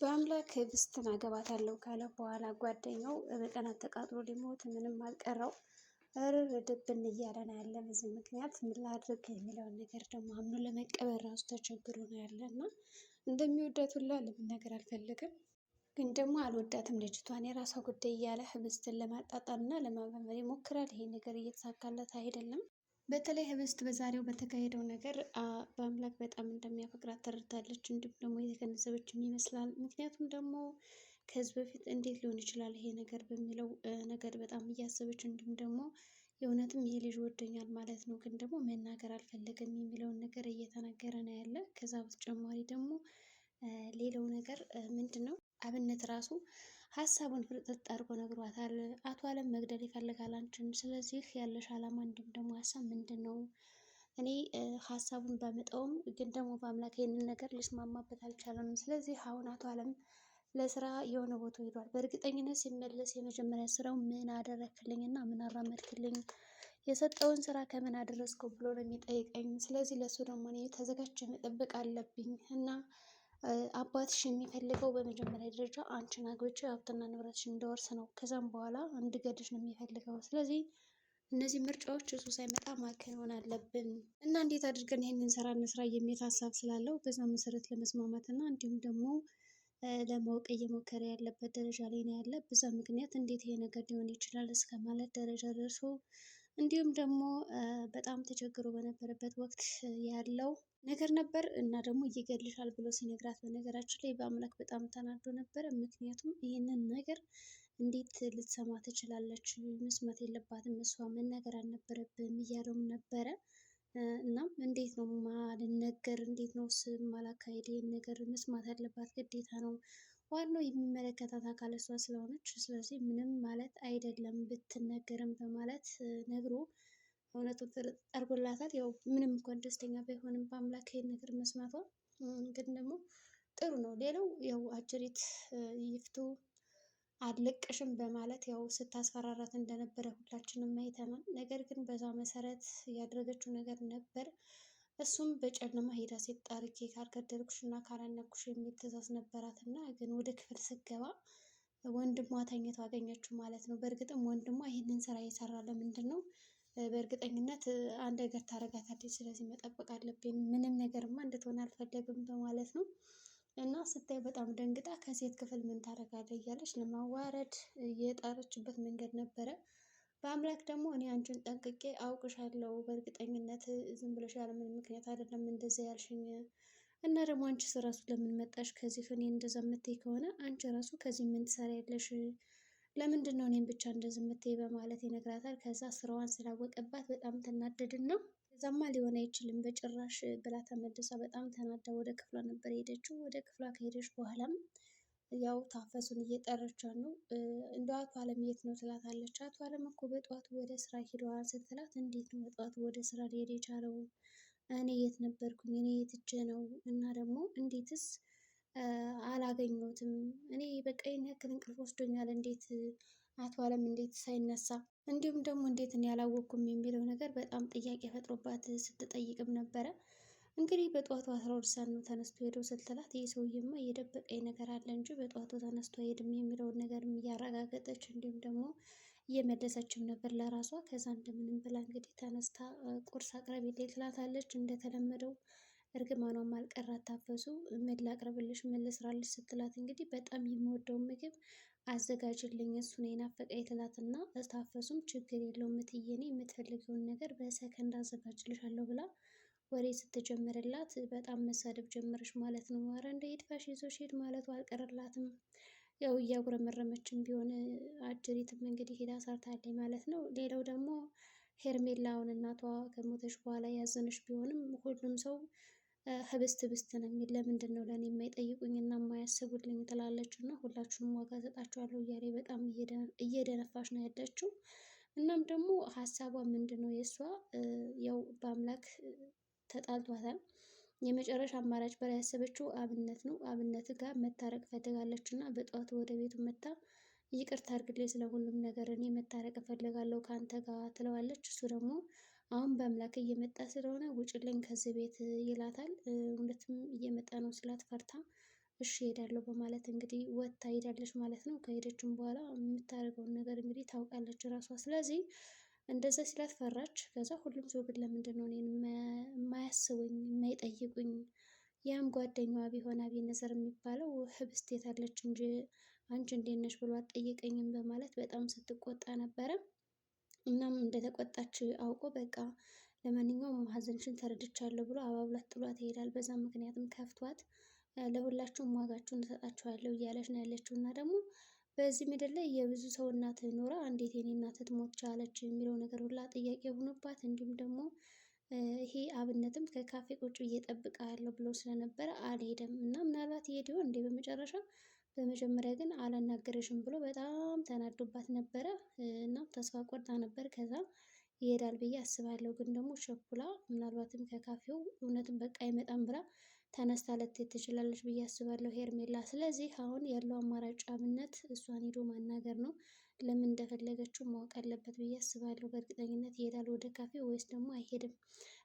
በአምላክ ህብስትን አገባታለሁ ካለ በኋላ ጓደኛው በቀናት ተቃጥሎ ሊሞት ምንም አልቀረው እርር ድብን እያለ ነው ያለ። በዚህ ምክንያት ምን ላድርግ የሚለውን ነገር ደግሞ አምኖ ለመቀበል ራሱ ተቸግሮ ነው ያለ እና እንደሚወዳት ሁላ ለመናገር አልፈልግም፣ ግን ደግሞ አልወዳትም ልጅቷን የራሷ ጉዳይ እያለ ህብስትን ለማጣጣም እና ለማመመር ይሞክራል። ይሄ ነገር እየተሳካለት አይደለም። በተለይ ህብስት በዛሬው በተካሄደው ነገር በአምላክ በጣም እንደሚያፈቅራት ተረድታለች። እንዲሁም ደግሞ የተገነዘበችም ይመስላል። ምክንያቱም ደግሞ ከዚህ በፊት እንዴት ሊሆን ይችላል ይሄ ነገር በሚለው ነገር በጣም እያሰበች እንዲሁም ደግሞ የእውነትም ይሄ ልጅ ወዶኛል ማለት ነው፣ ግን ደግሞ መናገር አልፈለገም የሚለውን ነገር እየተናገረ ነው ያለ። ከዛ በተጨማሪ ደግሞ ሌላው ነገር ምንድን ነው አብነት ራሱ ሀሳቡን ፍርጥጥ አድርጎ ነግሯታል። አቶ አለም መግደል ይፈልጋል አንቺን፣ ስለዚህ ያለሽ አላማ እንዲሁም ደግሞ ሀሳብ ምንድን ነው? እኔ ሀሳቡን ባመጣውም ግን ደግሞ በአምላክ ይህንን ነገር ሊስማማበት አልቻለም። ስለዚህ አሁን አቶ አለም ለስራ የሆነ ቦታ ሄዷል። በእርግጠኝነት ሲመለስ የመጀመሪያ ስራው ምን አደረክልኝ እና ምን አራመድክልኝ፣ የሰጠውን ስራ ከምን አደረስከው ብሎ ነው የሚጠይቀኝ። ስለዚህ ለሱ ደግሞ እኔ ተዘጋጅቼ መጠበቅ አለብኝ እና አባትሽ የሚፈልገው በመጀመሪያ ደረጃ አንቺን አግብቼ ሀብትና ንብረትሽን እንደወርስ ነው። ከዛም በኋላ እንድገድሽ ነው የሚፈልገው። ስለዚህ እነዚህ ምርጫዎች እሱ ሳይመጣ ማከናወን አለብን እና እንዴት አድርገን ይህንን ስራ እንስራ የሚል ሀሳብ ስላለው በዛ መሰረት ለመስማማት እና እንዲሁም ደግሞ ለማወቅ እየሞከረ ያለበት ደረጃ ላይ ነው ያለ። በዛ ምክንያት እንዴት ይሄ ነገር ሊሆን ይችላል እስከ ማለት ደረጃ ደርሶ እንዲሁም ደግሞ በጣም ተቸግሮ በነበረበት ወቅት ያለው ነገር ነበር እና ደግሞ ይገድልሻል ብሎ ሲነግራት፣ በነገራችን ላይ በአምላክ በጣም ተናዶ ነበረ። ምክንያቱም ይህንን ነገር እንዴት ልትሰማ ትችላለች? መስማት የለባትም እሷ መናገር አልነበረብም እያለውም ነበረ። እናም እንዴት ነው ማልነገር፣ እንዴት ነው ስም ማላካሄድ፣ ይህን ነገር መስማት አለባት ግዴታ ነው። ዋናው የሚመለከታት አካል እሷ ስለሆነች፣ ስለዚህ ምንም ማለት አይደለም ብትነገርም በማለት ነግሮ እውነቱን ጠርጎላታል። ያው ምንም እንኳን ደስተኛ ባይሆንም በአምላክ ይሄን ነገር መስማቷ ግን ደግሞ ጥሩ ነው። ሌላው ያው አጀሪት ይፍቱ አልለቅሽም በማለት ያው ስታስፈራራት እንደነበረ ሁላችንም አይተናል። ነገር ግን በዛ መሰረት ያደረገችው ነገር ነበር። እሱም በጨለማ ሄዳ ሴት ጣርጌ ካልገደልኩሽ እና ካላነኩሽ የሚል ትዕዛዝ ነበራት እና ግን ወደ ክፍል ስገባ ወንድሟ ተኝቶ አገኘችው ማለት ነው። በእርግጥም ወንድሟ ይህንን ስራ የሰራ ለምንድን ነው? በእርግጠኝነት አንድ ነገር ታረጋታለች፣ ስለዚህ መጠበቅ አለብኝ፣ ምንም ነገርማ እንድትሆን አልፈለግም በማለት ነው። እና ስታይ በጣም ደንግጣ ከሴት ክፍል ምን ታደርጋለህ እያለች ለማዋረድ የጣረችበት መንገድ ነበረ። በአምላክ ደግሞ እኔ አንቺን ጠንቅቄ አውቅሻለሁ፣ በእርግጠኝነት ዝም ብለሽ ያለምንም ምክንያት አይደለም እንደዛ ያልሽኝ እና ደግሞ አንቺ ራሱ ለምን መጣሽ ከዚህ? እኔ እንደዛ የምትይ ከሆነ አንቺ ራሱ ከዚህ ምን ትሰሪያለሽ? ለምንድን ነው እኔም ብቻ እንደዚህ የምትይ በማለት ይነግራታል። ከዛ ስራዋን ስላወቀባት በጣም ትናደድና ከዛማ ሊሆን አይችልም በጭራሽ ብላ ተመልሳ በጣም ተናዳ ወደ ክፍሏ ነበር የሄደችው። ወደ ክፍሏ ከሄደች በኋላም ያው ታፈሱን እየጠረቻት ነው። እንደ አቶ አለም የት ነው ትላታለች። አቶ አለም እኮ በጠዋቱ ወደ ስራ ሄደዋል ስትላት፣ እንዴት ነው በጠዋቱ ወደ ስራ ሊሄድ የቻለው? እኔ የት ነበርኩኝ? እኔ የት ሄጄ ነው? እና ደግሞ እንዴትስ አላገኘሁትም? እኔ በቃ ይሄን ያክል እንቅልፍ ወስዶኛል። እንዴት አቶ አለም እንዴት ሳይነሳ እንዲሁም ደግሞ እንዴት እኔ አላወቅኩም የሚለው ነገር በጣም ጥያቄ ፈጥሮባት ስትጠይቅም ነበረ። እንግዲህ በጠዋቱ 12 ሰዓት ነው ተነስቶ ሄዶ ስትላት፣ ይህ ሰውዬማ እየደበቀኝ ነገር አለ እንጂ በጠዋቱ ተነስቶ ሄድም የሚለውን ነገርም እያረጋገጠች እንዲሁም ደግሞ እየመለሰችም ነበር ለራሷ። ከዛ እንደምንም ብላ እንግዲህ ተነስታ ቁርስ አቅርቢልኝ ትላታለች። እንደተለመደው እርግማኗም አልቀራት። ታፈሱ ምን ላቅርብልሽ፣ ምን ልስራልሽ ስትላት እንግዲህ በጣም የምወደውን ምግብ አዘጋጅልኝ እሱ ነው የናፈቀኝ ትላትና፣ ታፈሱም ችግር የለውም እትዬ እኔ የምትፈልገውን ነገር በሰከንድ አዘጋጅልሻለሁ ብላ ወሬ ስትጀምርላት በጣም መሳደብ ጀመረች ማለት ነው። ኧረ እንደ ይድፋሽ ይዞሽ ሂድ ማለቱ አልቀረላትም። ያው እያጉረመረመችም ቢሆን አጀሪትም እንግዲህ ሄዳ ሰርታለች ማለት ነው። ሌላው ደግሞ ሄርሜላውን እናቷ ከሞተች በኋላ ያዘነች ቢሆንም ሁሉም ሰው ህብስት ህብስት ነው የሚል፣ ለምንድን ነው ለእኔ የማይጠይቁኝ እና የማያስቡልኝ ትላለች እና ሁላችሁንም ዋጋ ሰጣችኋለሁ እያለ በጣም እየደነፋች ነው ያለችው። እናም ደግሞ ሀሳቧ ምንድን ነው የእሷ ያው በአምላክ ተጣልቷታል። የመጨረሻ አማራጭ በላይ ያሰበችው አብነት ነው። አብነት ጋር መታረቅ ፈልጋለች እና በጠዋቱ ወደ ቤቱ መታ ይቅርታ አድርግልኝ ስለ ሁሉም ነገር፣ እኔ መታረቅ እፈልጋለሁ ከአንተ ጋር ትለዋለች። እሱ ደግሞ አሁን በአምላክ እየመጣ ስለሆነ ውጭልኝ ከዚህ ቤት ይላታል። እውነትም እየመጣ ነው ስላት ፈርታ እሺ እሄዳለሁ በማለት እንግዲህ ወጥታ ሄዳለች ማለት ነው። ከሄደችም በኋላ የምታደርገውን ነገር እንግዲህ ታውቃለች ራሷ። ስለዚህ እንደዛ ሲላት ፈራች። ከዛ ሁሉም ሰው ግን ለምንድን ነው እኔን የማያስቡኝ የማይጠይቁኝ? ያም ጓደኛዋ ቢሆን አቤነዘር የሚባለው ህብስት የት አለች እንጂ አንቺ እንዴት ነሽ ብሎ አትጠይቀኝም በማለት በጣም ስትቆጣ ነበረ። እናም እንደተቆጣች አውቆ በቃ ለማንኛውም ሀዘንሽን ተረድቻለሁ ብሎ አባብላት ጥሏት ይሄዳል። በዛ ምክንያትም ከፍቷት ለሁላችሁም ዋጋችሁን እሰጣችኋለሁ እያለች ነው ያለችው። እና ደግሞ በዚህ ምድር ላይ የብዙ ሰው እናት ኖራ እንዴት የኔ እናት ልትሞት ቻለች የሚለው ነገር ሁላ ጥያቄ ሆኖባት፣ እንዲሁም ደግሞ ይሄ አብነትም ከካፌ ቁጭ ብዬ እጠብቅሃለሁ ብሎ ስለነበረ አልሄደም እና ምናልባት ይሄድ ይሆን እንዴ በመጨረሻ። በመጀመሪያ ግን አላናገረሽም ብሎ በጣም ተናዶባት ነበረ እና ተስፋ ቆርጣ ነበር። ከዛ ይሄዳል ብዬ አስባለሁ። ግን ደግሞ ቸኩላ ምናልባትም ከካፌው እውነትም በቃ አይመጣም ብላ ተነስታ ልትሄድ ትችላለች ብዬ አስባለሁ ሄርሜላ። ስለዚህ አሁን ያለው አማራጭ አብነት እሷን ሄዶ ማናገር ነው። ለምን እንደፈለገችው ማወቅ አለበት ብዬ አስባለሁ። በእርግጠኝነት ይሄዳል ወደ ካፌ ወይስ ደግሞ አይሄድም?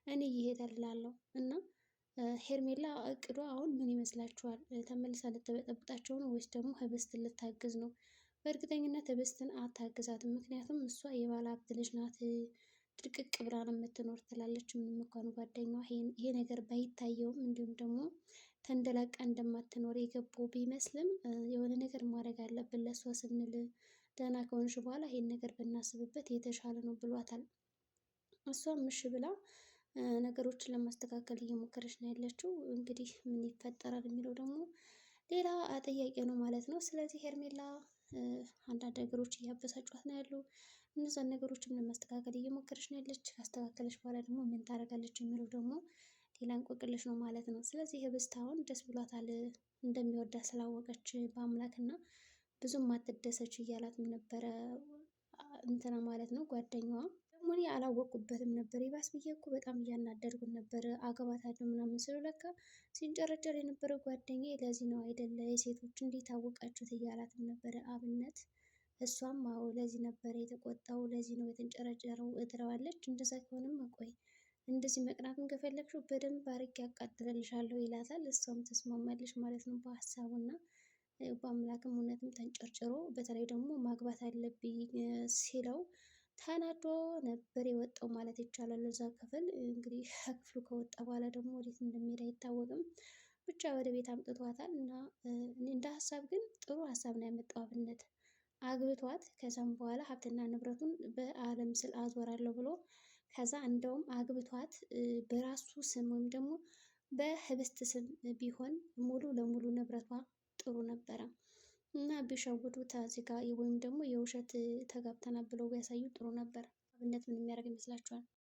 እኔ ይሄዳል እላለሁ። እና ሄርሜላ እቅዷ አሁን ምን ይመስላችኋል? ተመልሳ ልትበጠብጣቸው ነው ወይስ ደግሞ ህብስትን ልታግዝ ነው? በእርግጠኝነት ህብስትን አታግዛትም። ምክንያቱም እሷ የባለ ሀብት ልጅ ናት። ድቅቅ ብላ ነው የምትኖር ትላለች። ምንም እንኳን ጓደኛዋ ይሄ ነገር ባይታየውም እንዲሁም ደግሞ ተንደላቃ እንደማትኖር የገባው ቢመስልም የሆነ ነገር ማድረግ አለብን ለእሷ ስንል ደህና ከሆንሽ በኋላ ይሄን ነገር ብናስብበት የተሻለ ነው ብሏታል። እሷም እሺ ብላ ነገሮችን ለማስተካከል እየሞከረች ነው ያለችው። እንግዲህ ምን ይፈጠራል የሚለው ደግሞ ሌላ ጥያቄ ነው ማለት ነው። ስለዚህ ሄርሜላ አንዳንድ ነገሮች እያበሳጯት ነው ያሉ። እነዛን ነገሮችም ለማስተካከል እየሞከረች ነው ያለች። ካስተካከለች በኋላ ደግሞ ምን ታደርጋለች የሚለው ደግሞ ሌላ እንቆቅልሽ ነው ማለት ነው። ስለዚህ ህብስት አሁን ደስ ብሏታል እንደሚወዳት ስላወቀች በአምላክ እና ብዙም አትደሰች እያላትም ነበረ እንትና ማለት ነው ጓደኛዋ። ደግሞ እኔ አላወቅኩበትም ነበር። ይባስ ብዬ እኮ በጣም እያናደድኩት ነበር። አገባታለሁ ምናምን ስለው ለካ ሲንጨረጨር የነበረው ጓደኛዬ ለዚህ ነው አይደለ የሴቶች እንዴት አወቃችሁት እያላትም ነበረ አብነት። እሷም አዎ ለዚህ ነበረ የተቆጣው ለዚህ ነው የተንጨረጨረው እትለዋለች። እንደዛ ከሆነማ ቆይ እንደዚህ መቅናቱን ከፈለግሽው በደንብ አርጌ ያቃጥልልሻለሁ ይላታል። እሷም ተስማማለች ማለት ነው በሀሳቡና በአምላክም እውነትም ተንጨርጭሮ በተለይ ደግሞ ማግባት አለብኝ ሲለው ተናዶ ነበር የወጣው ማለት ይቻላል። እዛ ክፍል እንግዲህ ከክፍሉ ከወጣ በኋላ ደግሞ ወዴት እንደሚሄድ አይታወቅም። ብቻ ወደ ቤት አምጥቷታል እና እንደ ሀሳብ ግን ጥሩ ሀሳብ ነው ያመጣው አብነት። አግብቷት ከዛም በኋላ ሀብትና ንብረቱን በአለም ስል አዞራለሁ ብሎ ከዛ እንደውም አግብቷት በራሱ ስም ወይም ደግሞ በህብስት ስም ቢሆን ሙሉ ለሙሉ ንብረቷ ጥሩ ነበረ እና ቢሸውዱት እዚህ ጋ ወይም ደግሞ የውሸት ተጋብተናል ብለው ቢያሳዩ ጥሩ ነበር። አብነት ምን የሚያደርግ ይመስላችኋል?